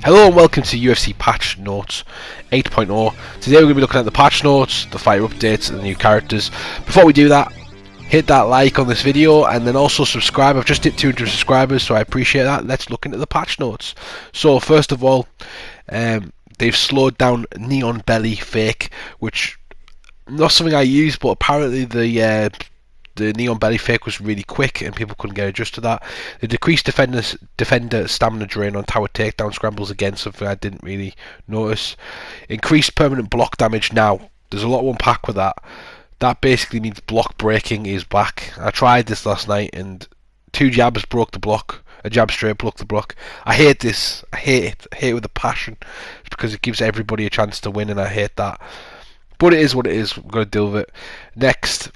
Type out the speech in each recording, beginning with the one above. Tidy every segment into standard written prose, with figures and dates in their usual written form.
Hello and welcome to UFC Patch Notes 8.0. Today we're going to be looking at the patch notes, the fighter updates and the new characters. Before we do that, hit that like on this video and then also subscribe. I've just hit 200 subscribers, so I appreciate that. Let's look into the patch notes. So first of all, they've slowed down Neon Belly Fake, which not something I use, but apparently the Neon Belly Fake was really quick and people couldn't get adjusted to that. They decreased defender stamina drain on tower takedown scrambles, again something I didn't really notice. Increased permanent block damage. Now there's a lot to unpack with that. That basically means block breaking is back. I tried this last night and 2 jabs broke the block. A jab straight broke the block. I hate this. I hate it. I hate it with a passion. It's because it gives everybody a chance to win and I hate that. But it is what it is. We're going to deal with it. Next,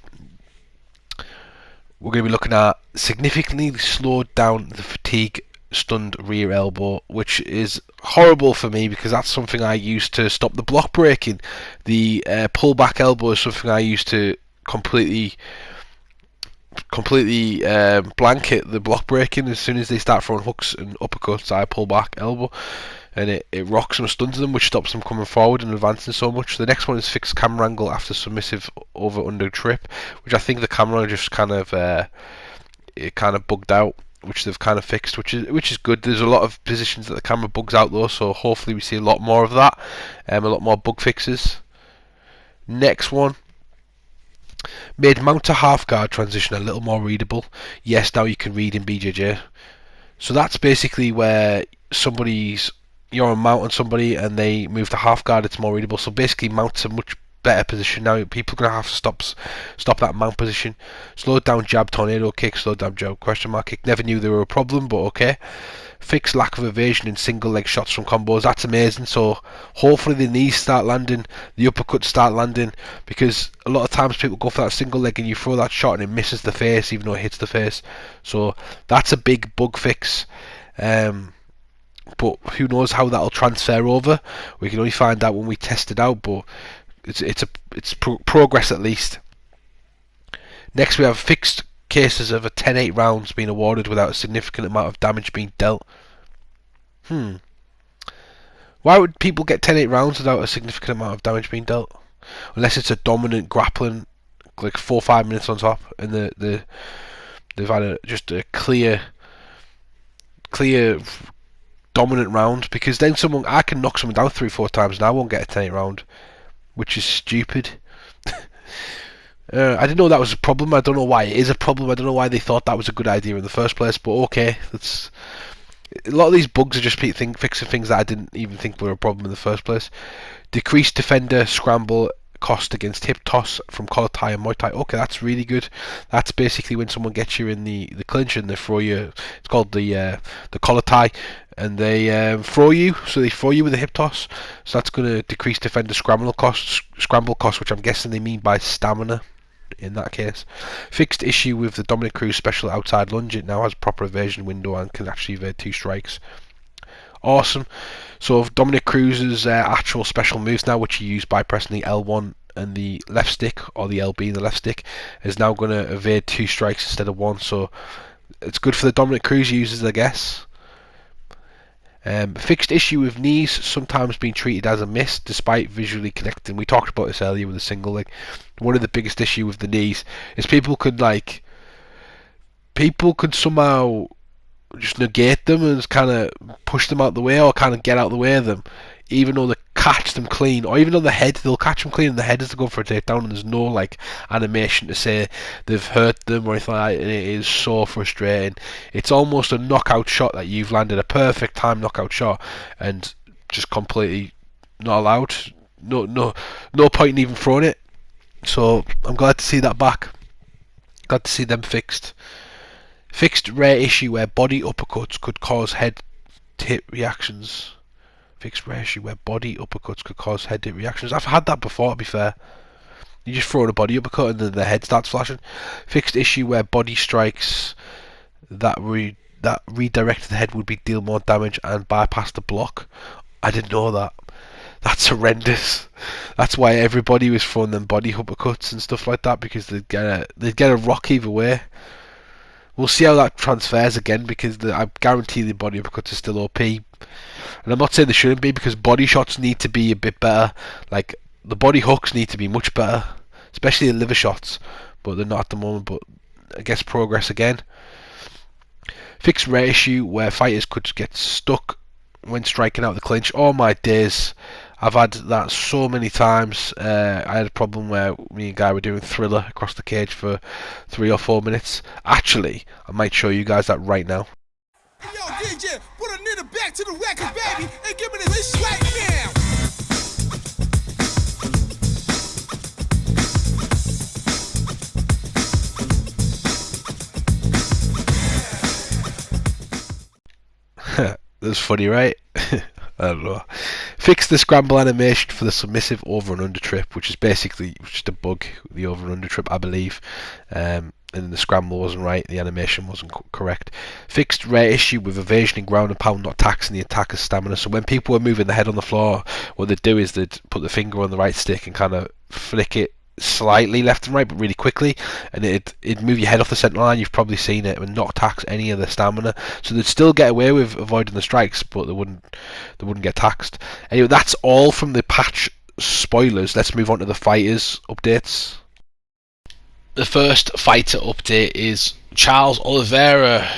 we're going to be looking at significantly slowed down the fatigue stunned rear elbow, which is horrible for me because that's something I used to stop the block breaking. The pullback elbow is something I used to completely blanket the block breaking. As soon as they start throwing hooks and uppercuts, I pull back elbow and it rocks them and stuns them, which stops them coming forward and advancing so much. The next one is fixed camera angle after submissive over under trip, which I think the camera just kind of bugged out, which they've kind of fixed, which is good. There's a lot of positions that the camera bugs out though, so hopefully we see a lot more of that, a lot more bug fixes. Next one, made mount to half guard transition a little more readable. Yes, now you can read in BJJ. So that's basically where you're on mount on somebody and they move to half guard, it's more readable. So basically mount's a much better position now. People are going to have to stop that mount position. Slowed down jab tornado kick, slowed down jab question mark kick. Never knew they were a problem, but okay. Fixed lack of evasion in single leg shots from combos. That's amazing. So hopefully the knees start landing, the uppercuts start landing, because a lot of times people go for that single leg and you throw that shot and it misses the face even though it hits the face. So that's a big bug fix. But who knows how that'll transfer over? We can only find out when we test it out, but it's progress at least. Next we have fixed cases of a 10-8 rounds being awarded without a significant amount of damage being dealt. Why would people get 10-8 rounds without a significant amount of damage being dealt? Unless it's a dominant grappling, like 4 or 5 minutes on top, and they've had just a clear dominant round, because then I can knock someone down 3 or 4 times and I won't get a 10-8 round, which is stupid. I didn't know that was a problem. I don't know why it is a problem. I don't know why they thought that was a good idea in the first place, but okay, that's a lot of these bugs are just fixing things that I didn't even think were a problem in the first place. Decreased defender scramble cost against hip toss from collar tie and Muay Thai. Okay, that's really good. That's basically when someone gets you in the clinch and they throw you. It's called the collar tie, and they throw you. So they throw you with a hip toss. So that's going to decrease defender scramble cost, which I'm guessing they mean by stamina. In that case, fixed issue with the Dominic Cruz special outside lunge. It now has proper evasion window and can actually evade 2 strikes. Awesome. So Dominic Cruz's actual special moves now, which he used by pressing the L1 and the left stick, or the LB and the left stick, is now going to evade 2 strikes instead of 1. So it's good for the Dominic Cruz users, I guess. Fixed issue with knees sometimes being treated as a miss despite visually connecting. We talked about this earlier with the single leg. One of the biggest issue with the knees is people could somehow just negate them and kind of push them out the way, or kind of get out the way of them, even though they catch them clean, or even on the head they'll catch them clean in the head as they go for a takedown, and there's no animation to say they've hurt them or anything like that, and it is so frustrating. It's almost a knockout shot that you've landed, a perfect time knockout shot, and just completely not allowed. No point in even throwing it. So I'm glad to see that back. Glad to see them fixed. Fixed rare issue where body uppercuts could cause head to hit reactions. Fixed rare issue where body uppercuts could cause head to hit reactions. I've had that before, to be fair. You just throw in a body uppercut and then the head starts flashing. Fixed issue where body strikes that redirect the head would deal more damage and bypass the block. I didn't know that. That's horrendous. That's why everybody was throwing them body uppercuts and stuff like that, because they'd get a rock either way. We'll see how that transfers again, because I guarantee the body uppercuts are still OP. And I'm not saying they shouldn't be, because body shots need to be a bit better. Like, the body hooks need to be much better, especially the liver shots, but they're not at the moment. But I guess progress again. Fixed rate issue where fighters could get stuck when striking out the clinch. Oh my days, I've had that so many times. I had a problem where me and Guy were doing Thriller across the cage for 3 or 4 minutes. Actually, I might show you guys that right now. Yo, DJ, put a nigga back to the record, baby, and give me this right now. That's funny, right? I don't know. Fix the scramble animation for the submissive over and under trip, which is basically just a bug, the over and under trip, I believe. And the scramble wasn't right, the animation wasn't correct. Fixed rare issue with evasion and ground and pound not taxing the attacker's stamina. So when people are moving their head on the floor, what they'd do is they'd put the finger on the right stick and kind of flick it slightly left and right, but really quickly, and it'd move your head off the centre line. You've probably seen it, and not tax any of the stamina, so they'd still get away with avoiding the strikes, but they wouldn't get taxed. Anyway, that's all from the patch spoilers. Let's move on to the fighters updates. The first fighter update is Charles Olivera,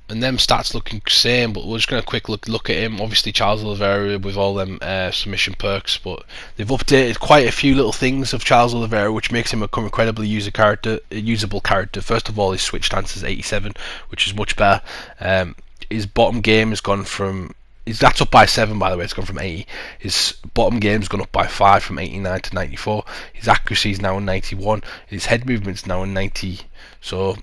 and them stats looking same, but we're just going to quick look at him. Obviously Charles Olivera with all them submission perks, but they've updated quite a few little things of Charles Olivera, which makes him a incredibly usable character. First of all, his switch stance is 87, which is much better. His bottom game has gone from... That's up by 7, by the way. It's gone from 80. His bottom game's gone up by 5, from 89 to 94. His accuracy is now in 91. His head movement's now in 90. So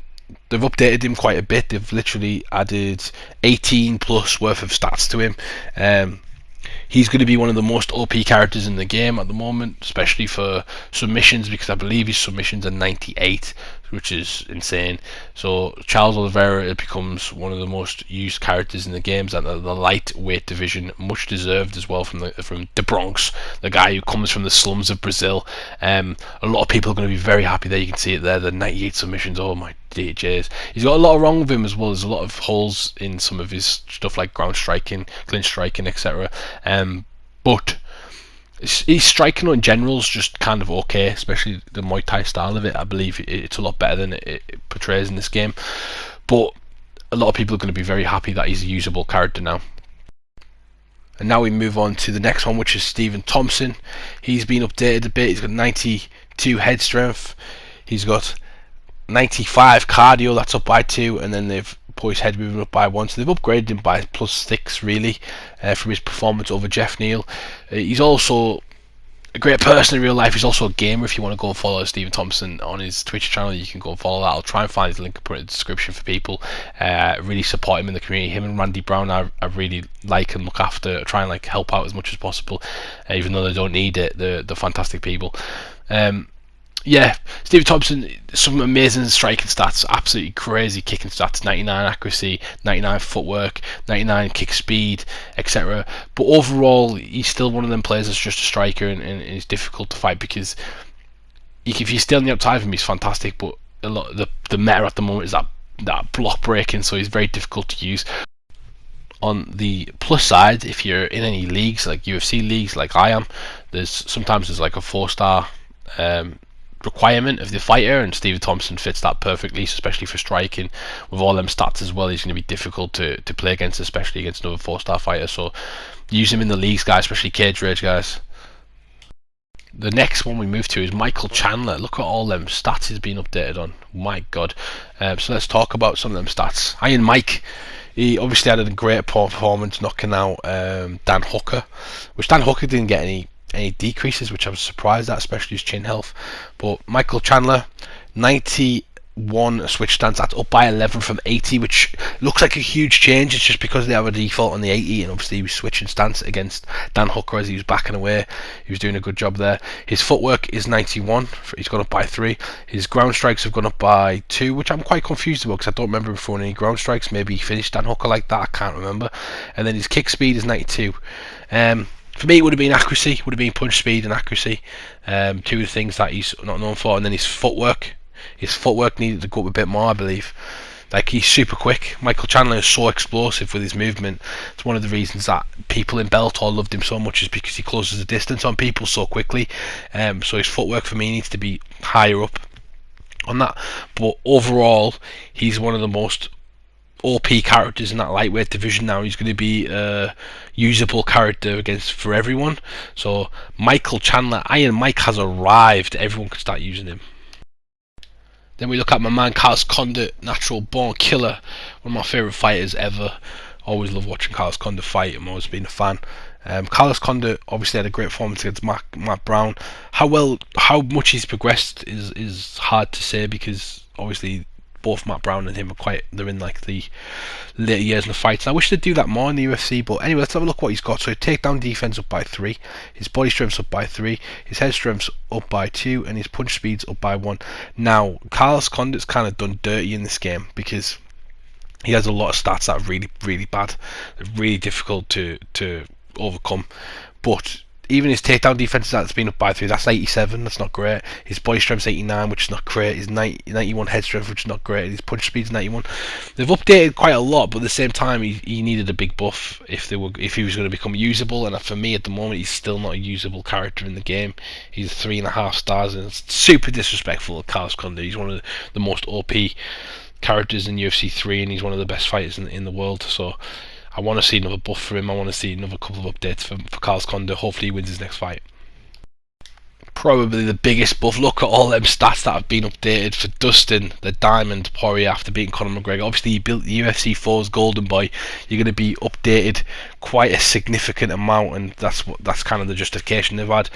they've updated him quite a bit. They've literally added 18 plus worth of stats to him. He's going to be one of the most OP characters in the game at the moment, especially for submissions, because I believe his submissions are 98, which is insane. So Charles Olivera becomes one of the most used characters in the games, and the lightweight division, much deserved as well, from the Bronx, the guy who comes from the slums of Brazil. A lot of people are going to be very happy there. You can see it there, the 98 submissions. Oh my DJs. He's got a lot wrong with him as well. There's a lot of holes in some of his stuff, like ground striking, clinch striking, etc. But his striking in general is just kind of okay, especially the Muay Thai style of it. I believe it's a lot better than it portrays in this game. But a lot of people are going to be very happy that he's a usable character now. And now we move on to the next one, which is Stephen Thompson. He's been updated a bit. He's got 92 head strength. He's got 95 cardio, that's up by 2, and then they've put his head moving up by 1, so they've upgraded him by +6 really, from his performance over Jeff Neal. He's also a great person in real life. He's also a gamer. If you want to go and follow Stephen Thompson on his Twitch channel, you can go and follow that. I'll try and find his link and put it in the description for people. Really support him in the community. Him and Randy Brown I really like and look after, try and like help out as much as possible, even though they don't need it. They're fantastic people. Yeah, Stephen Thompson, some amazing striking stats, absolutely crazy kicking stats, 99 accuracy, 99 footwork, 99 kick speed, etc. But overall, he's still one of them players that's just a striker, and it's difficult to fight, because if you stay on the outside of him, he's fantastic, but a lot of the meta at the moment is that block breaking, so he's very difficult to use. On the plus side, if you're in any leagues, like UFC leagues, like I am, sometimes there's like a 4-star requirement of the fighter, and Stephen Thompson fits that perfectly, especially for striking. With all them stats as well, he's going to be difficult to play against, especially against another 4-star fighter. So use him in the leagues, guys, especially Cage Rage, guys. The next one we move to is Michael Chandler. Look at all them stats he's been updated on. My God. So let's talk about some of them stats. Iron Mike, he obviously had a great performance knocking out Dan Hooker, which Dan Hooker didn't get any decreases, which I was surprised at, especially his chin health. But Michael Chandler, 91 switch stance, that's up by 11 from 80, which looks like a huge change. It's just because they have a default on the 80, and obviously he was switching stance against Dan Hooker as he was backing away. He was doing a good job there. His footwork is 91, he's gone up by 3. His ground strikes have gone up by 2, which I'm quite confused about, because I don't remember him throwing any ground strikes. Maybe he finished Dan Hooker like that, I can't remember. And then his kick speed is 92. For me, it would have been accuracy, would have been punch speed and accuracy, 2 of the things that he's not known for. And then his footwork needed to go up a bit more, I believe. Like, he's super quick. Michael Chandler is so explosive with his movement. It's one of the reasons that people in Bellator loved him so much, is because he closes the distance on people so quickly. So his footwork for me needs to be higher up on that. But overall, he's one of the most OP characters in that lightweight division now. He's going to be a usable character for everyone. So Michael Chandler, Iron Mike, has arrived. Everyone can start using him. Then we look at my man Carlos Condit, natural born killer, one of my favourite fighters ever. Always love watching Carlos Condit fight. I'm always been a fan. Carlos Condit obviously had a great performance against Matt Brown. How much he's progressed is hard to say, because obviously both Matt Brown and him they're in like the later years in the fights. And I wish they'd do that more in the UFC, but anyway, let's have a look what he's got. So takedown defense up by 3, his body strength's up by 3, his head strength's up by 2, and his punch speed's up by 1. Now, Carlos Condit's kind of done dirty in this game, because he has a lot of stats that are really, really bad. They're really difficult to overcome. But even his takedown defense that's been up by 3, that's 87, that's not great. His body strength's 89, which is not great. His 91 head strength, which is not great. His punch speed's 91. They've updated quite a lot, but at the same time, he needed a big buff if he was going to become usable. And for me, at the moment, he's still not a usable character in the game. He's 3.5 stars, and it's super disrespectful of Carlos Condit. He's one of the most OP characters in UFC 3, and he's one of the best fighters in the world. So I want to see another buff for him. I want to see another couple of updates for Carlos Condit. Hopefully he wins his next fight. Probably the biggest buff. Look at all them stats that have been updated for Dustin, the Diamond Poirier, after beating Conor McGregor. Obviously he built the UFC 4's Golden Boy. You're going to be updated quite a significant amount, and that's kind of the justification they've had.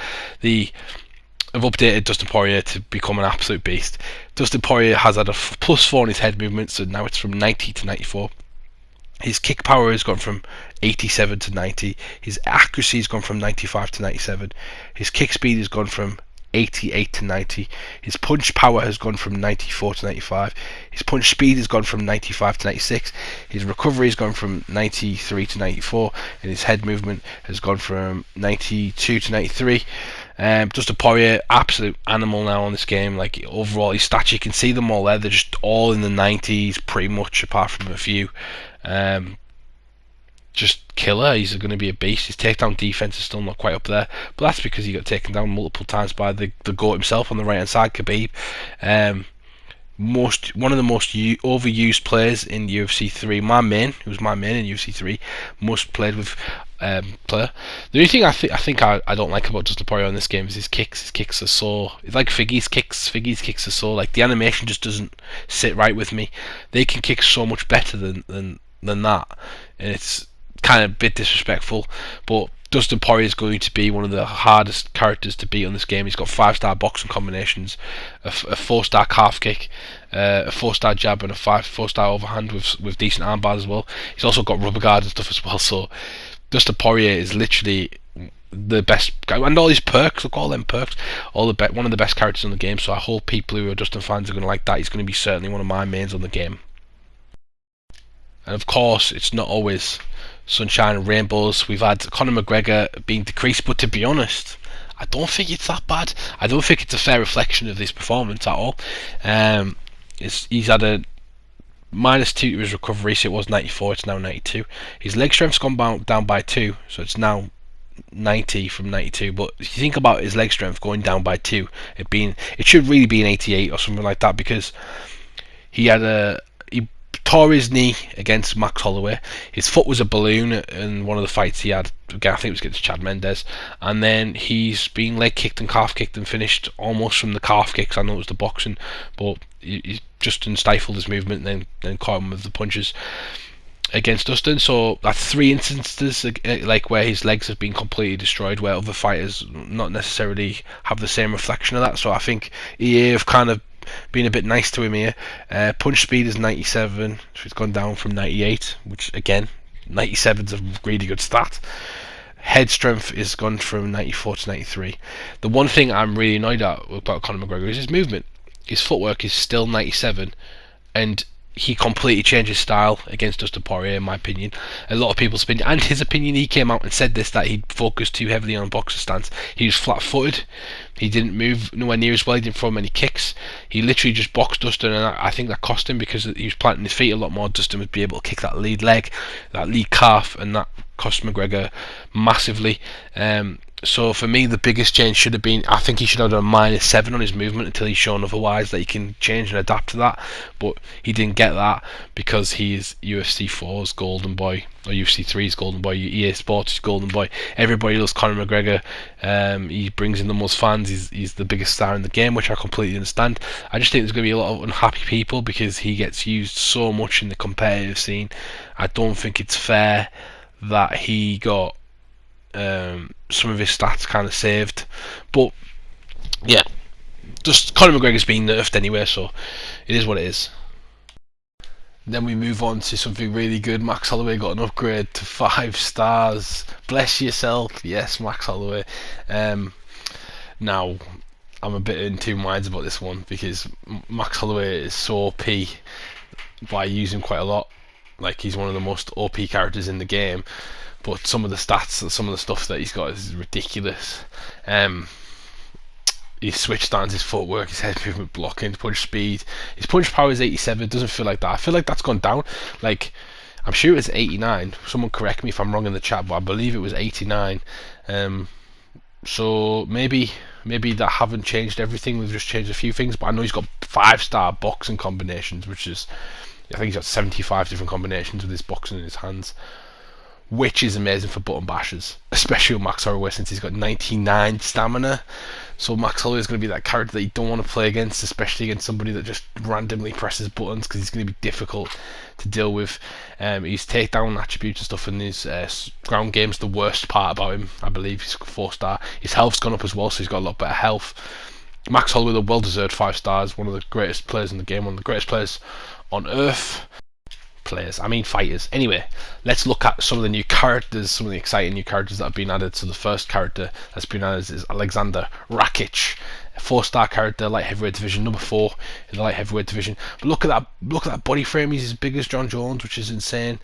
Have updated Dustin Poirier to become an absolute beast. Dustin Poirier has had a +4 in his head movement, so now it's from 90 to 94. His kick power has gone from 87 to 90. His accuracy has gone from 95 to 97. His kick speed has gone from 88 to 90. His punch power has gone from 94 to 95. His punch speed has gone from 95 to 96. His recovery has gone from 93 to 94. And his head movement has gone from 92 to 93. Dustin Poirier, absolute animal now on this game. Like, overall, his stats, you can see them all there. They're just all in the 90s, pretty much, apart from a few. Just killer. He's going to be a beast. His takedown defense is still not quite up there, but that's because he got taken down multiple times by the GOAT himself on the right hand side, Khabib. One of the most overused players in UFC 3. My main in UFC 3, most played with player. The only thing I don't like about Dustin Poirier in this game is his kicks. His kicks are so, it's like Figgy's kicks. Figgy's kicks are so, like, the animation just doesn't sit right with me. They can kick so much better than that, and it's kind of a bit disrespectful. But Dustin Poirier is going to be one of the hardest characters to beat on this game. He's got 5-star boxing combinations, a 4-star calf kick, a 4-star jab, and a 4-star overhand with decent arm bars as well. He's also got rubber guards and stuff as well. So Dustin Poirier is literally the best guy, and all his perks, look, all them perks, one of the best characters in the game. So I hope people who are Dustin fans are going to like that. He's going to be certainly one of my mains on the game. And of course, it's not always sunshine and rainbows. We've had Conor McGregor being decreased, but to be honest, I don't think it's that bad. I don't think it's a fair reflection of his performance at all. He's had a -2 to his recovery, so it was 94, it's now 92. His leg strength's gone down by 2, so it's now 90 from 92. But if you think about his leg strength going down by 2, it should really be an 88 or something like that, because he tore his knee against Max Holloway. His foot was a balloon in one of the fights he had. Again, I think it was against Chad Mendes. And then he's been leg kicked and calf kicked and finished almost from the calf kicks. I know it was the boxing, but he just stifled his movement and then caught him with the punches against Dustin. So that's 3 instances like where his legs have been completely destroyed, where other fighters not necessarily have the same reflection of that. So I think EA have kind of been a bit nice to him here. Punch speed is 97, so it's gone down from 98, which again, 97 is a really good stat. Head strength is gone from 94 to 93. The one thing I'm really annoyed about Conor McGregor is his movement. His footwork is still 97, and he completely changed his style against Dustin Poirier, in my opinion. A lot of people's opinion, and his opinion, he came out and said this, that he focused too heavily on boxer stance. He was flat-footed. He didn't move nowhere near as well. He didn't throw many kicks. He literally just boxed Dustin, and I think that cost him because he was planting his feet a lot more. Dustin would be able to kick that lead leg, that lead calf, and that cost McGregor massively. So for me, the biggest change should have been, I think he should have done a -7 on his movement until he's shown otherwise that he can change and adapt to that. But he didn't get that because he's UFC 4's golden boy, or UFC 3's golden boy, EA Sports' golden boy. Everybody loves Conor McGregor. He brings in the most fans. He's the biggest star in the game, which I completely understand. I just think there's going to be a lot of unhappy people because he gets used so much in the competitive scene. I don't think it's fair that he got some of his stats kind of saved, but yeah, just Conor McGregor's been nerfed anyway, so it is what it is. Then we move on to something really good. Max Holloway got an upgrade to 5 stars. Bless yourself, yes, Max Holloway. Now I'm a bit in two minds about this one because Max Holloway is so OP, but I use him quite a lot. Like, he's one of the most OP characters in the game, but some of the stats and some of the stuff that he's got is ridiculous. His switch stance, his footwork, his head movement, blocking, punch speed. His punch power is 87. It doesn't feel like that. I feel like that's gone down. Like, I'm sure it's 89. Someone correct me if I'm wrong in the chat, but I believe it was 89. So maybe that haven't changed everything. We've just changed a few things. But I know he's got 5-star boxing combinations, which is, I think he's got 75 different combinations with his boxing in his hands, which is amazing for button bashers, especially with Max Holloway since he's got 99 stamina. So Max Holloway is going to be that character that you don't want to play against, especially against somebody that just randomly presses buttons, because he's going to be difficult to deal with. His takedown attributes and stuff in his ground game's the worst part about him. I believe he's 4-star. His health's gone up as well, so he's got a lot better health. Max Holloway, the well-deserved 5 stars, one of the greatest players in the game, one of the greatest players on earth. Fighters. Anyway, let's look at some of the new characters, some of the exciting new characters that have been added. So the first character that's been added is Alexander Rakic, a 4-star character, light heavyweight division, number 4 in the light heavyweight division. But look at that body frame. He's as big as John Jones, which is insane.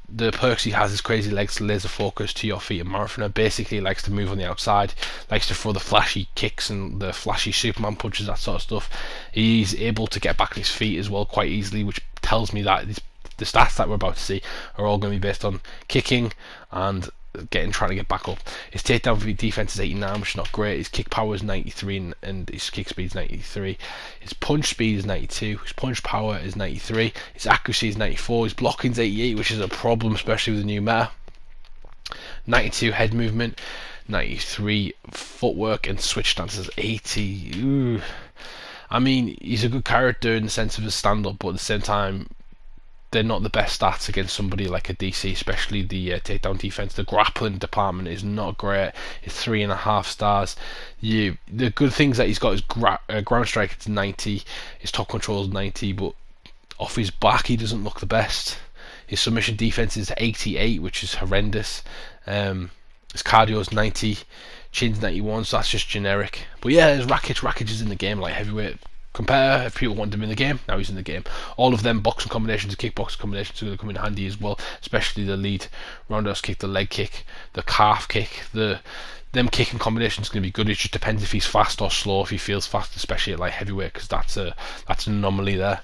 The perks he has is crazy legs, laser focus, to your feet, and marathoner. Basically, he likes to move on the outside, likes to throw the flashy kicks and the flashy Superman punches, that sort of stuff. He's able to get back on his feet as well quite easily, which tells me that the stats that we're about to see are all going to be based on kicking and trying to get back up. His takedown for defense is 89, which is not great. His kick power is 93 and his kick speed is 93. His punch speed is 92. His punch power is 93. His accuracy is 94. His blocking is 88, which is a problem, especially with the new meta. 92 head movement, 93 footwork, and switch stance is 80. Ooh. I mean, he's a good character in the sense of his stand-up, but at the same time, they're not the best stats against somebody like a DC, especially the takedown defense. The grappling department is not great. It's 3.5 stars. The good things that he's got is ground strike, it's 90. His top control is 90, but off his back, he doesn't look the best. His submission defense is 88, which is horrendous. His cardio is 90. Chin's 91, so that's just generic. But yeah, there's Rakic. Rakic is in the game, like heavyweight. Compare, if people want him in the game, now he's in the game. All of them boxing combinations, kickboxing combinations are going to come in handy as well, especially the lead roundhouse kick, the leg kick, the calf kick. Them kicking combinations are going to be good. It just depends if he's fast or slow. If he feels fast, especially at light heavyweight, because that's an anomaly there.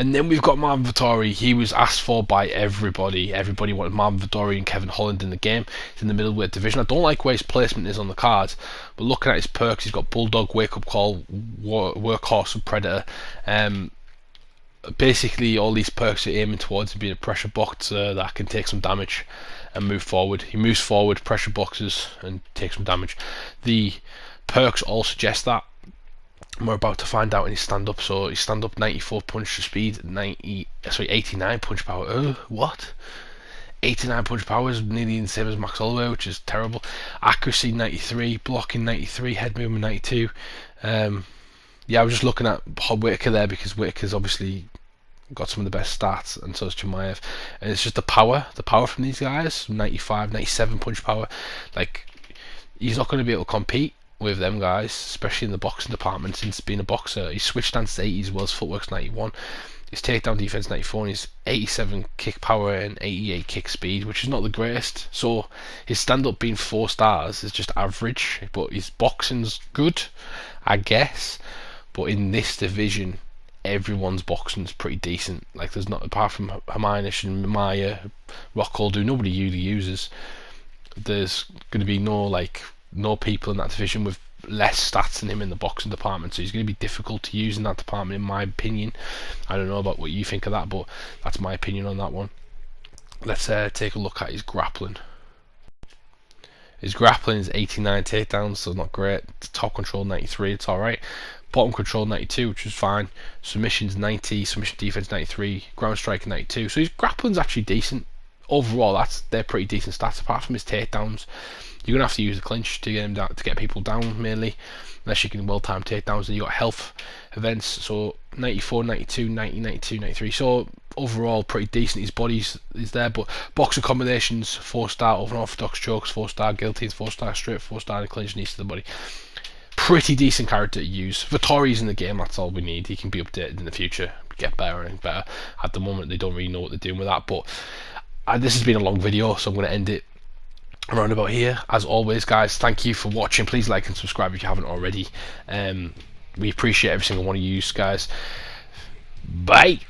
And then we've got Marvin Vettori. He was asked for by everybody. Everybody wanted Marvin Vettori and Kevin Holland in the game. He's in the middleweight division. I don't like where his placement is on the cards, but looking at his perks, he's got Bulldog, Wake Up Call, Workhorse, and Predator. Basically, all these perks are aiming towards being a pressure boxer that can take some damage and move forward. He moves forward, pressure boxes, and takes some damage. The perks all suggest that. We're about to find out in his stand-up. So his stand-up 94 punch speed, 89 punch power. What? 89 punch power is nearly the same as Max Holloway, which is terrible. Accuracy 93, blocking 93, head movement 92. Yeah, I was just looking at Whitaker there because Whitaker's obviously got some of the best stats, and so is Chimaev. And it's just the power from these guys. 95, 97 punch power. Like, he's not going to be able to compete with them guys, especially in the boxing department, since being a boxer. His switch stance is 80 as well, his footwork's 91. his takedown defense 94 and his 87 kick power and 88 kick speed, which is not the greatest. So his stand-up being 4 stars is just average, but his boxing's good, I guess. But in this division, everyone's boxing's pretty decent. Like, there's not, apart from Hermionish and Maya, Rockhold, who nobody usually uses, there's going to be no people in that division with less stats than him in the boxing department, so he's going to be difficult to use in that department, in my opinion. I don't know about what you think of that, but that's my opinion on that one. Let's take a look at his grappling. His grappling is 89 takedowns, so not great. Top control 93, it's alright. Bottom control 92, which is fine. Submissions 90, submission defense 93, ground strike 92. So his grappling's actually decent. Overall, they're pretty decent stats, apart from his takedowns. You're going to have to use the clinch to get him down, to get people down, mainly, unless you can well-time takedowns. And you got health events, so 94, 92, 90, 92, 93. So overall, pretty decent. His body's is there, but boxing combinations, 4-star unorthodox chokes, 4-star guillotines, 4-star straight, 4-star clinch knees to the body. Pretty decent character to use. Vettori's in the game, that's all we need. He can be updated in the future, get better and better. At the moment, they don't really know what they're doing with that, but this has been a long video, so I'm going to end it around about here. As always, guys, thank you for watching. Please like and subscribe if you haven't already. We appreciate every single one of you guys. Bye.